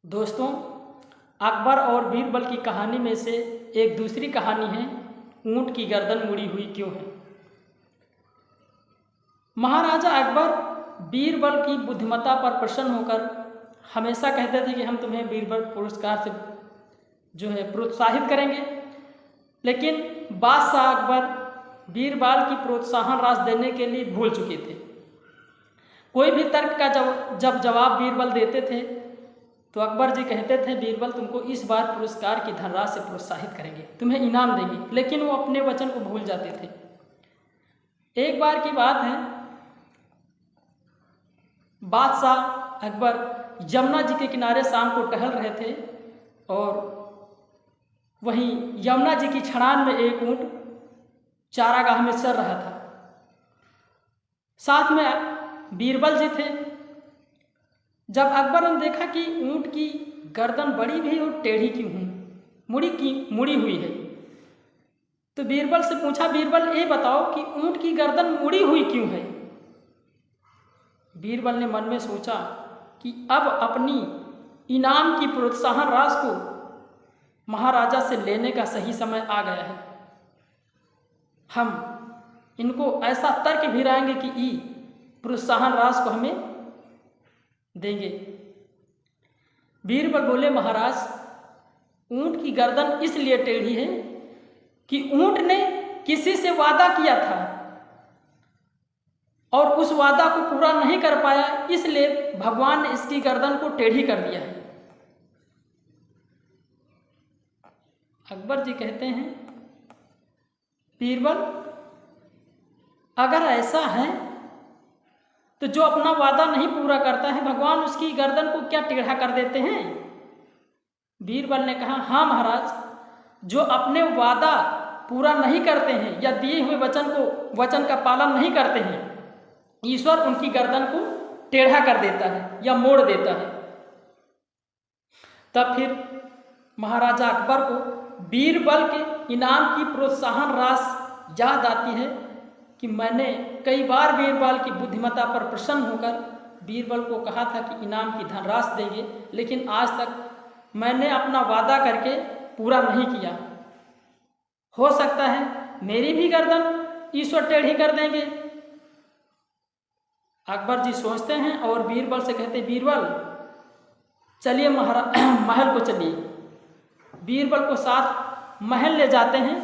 दोस्तों, अकबर और बीरबल की कहानी में से एक दूसरी कहानी है ऊंट की गर्दन मुड़ी हुई क्यों है। महाराजा अकबर बीरबल की बुद्धिमत्ता पर प्रसन्न होकर हमेशा कहते थे कि हम तुम्हें बीरबल पुरस्कार से प्रोत्साहित करेंगे। लेकिन बादशाह अकबर बीरबल की प्रोत्साहन राशि देने के लिए भूल चुके थे। कोई भी तर्क का जब जवाब बीरबल देते थे तो अकबर जी कहते थे, बीरबल तुमको इस बार पुरस्कार की धनराशि से प्रोत्साहित करेंगे, तुम्हें इनाम देंगे। लेकिन वो अपने वचन को भूल जाते थे। एक बार की बात है, बादशाह अकबर यमुना जी के किनारे शाम को टहल रहे थे और वहीं यमुना जी की छड़ान में एक ऊंट चारागाह में चर रहा था। साथ में बीरबल जी थे। जब अकबर ने देखा कि ऊंट की गर्दन बड़ी भी और टेढ़ी क्यों है, मुड़ी हुई है, तो बीरबल से पूछा, बीरबल ये बताओ कि ऊंट की गर्दन मुड़ी हुई क्यों है। बीरबल ने मन में सोचा कि अब अपनी इनाम की प्रोत्साहन राशि को महाराजा से लेने का सही समय आ गया है। हम इनको ऐसा तर्क भिड़ाएंगे कि प्रोत्साहन राशि को हमें देंगे। बीरबल बोले, महाराज ऊंट की गर्दन इसलिए टेढ़ी है कि ऊंट ने किसी से वादा किया था और उस वादा को पूरा नहीं कर पाया, इसलिए भगवान ने इसकी गर्दन को टेढ़ी कर दिया है। अकबर जी कहते हैं, बीरबल अगर ऐसा है तो जो अपना वादा नहीं पूरा करता है भगवान उसकी गर्दन को क्या टेढ़ा कर देते हैं। बीरबल ने कहा, हाँ महाराज, जो अपने वादा पूरा नहीं करते हैं या दिए हुए वचन का पालन नहीं करते हैं, ईश्वर उनकी गर्दन को टेढ़ा कर देता है या मोड़ देता है। तब फिर महाराजा अकबर को बीरबल के इनाम की प्रोत्साहन राशि याद आती है कि मैंने कई बार बीरबल की बुद्धिमत्ता पर प्रसन्न होकर बीरबल को कहा था कि इनाम की धनराशि देंगे, लेकिन आज तक मैंने अपना वादा करके पूरा नहीं किया। हो सकता है मेरी भी गर्दन ईश्वर टेढ़ी कर देंगे। अकबर जी सोचते हैं और बीरबल से कहते, बीरबल चलिए महल को चलिए। बीरबल को साथ महल ले जाते हैं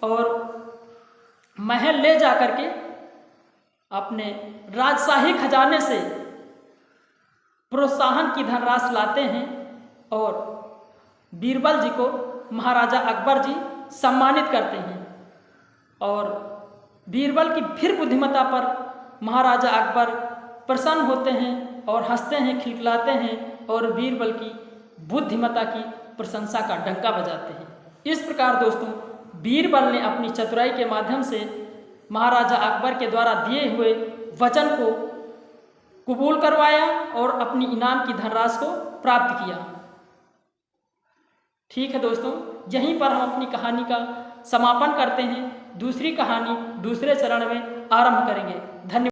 और महल ले जा करके अपने राजशाही खजाने से प्रोत्साहन की धनराशि लाते हैं और बीरबल जी को महाराजा अकबर जी सम्मानित करते हैं। और बीरबल की फिर बुद्धिमत्ता पर महाराजा अकबर प्रसन्न होते हैं और हंसते हैं, खिलखिलाते हैं और बीरबल की बुद्धिमत्ता की प्रशंसा का डंका बजाते हैं। इस प्रकार दोस्तों, बीरबल ने अपनी चतुराई के माध्यम से महाराजा अकबर के द्वारा दिए हुए वचन को कबूल करवाया और अपनी इनाम की धनराशि को प्राप्त किया। ठीक है दोस्तों, यहीं पर हम अपनी कहानी का समापन करते हैं। दूसरी कहानी दूसरे चरण में आरंभ करेंगे। धन्यवाद।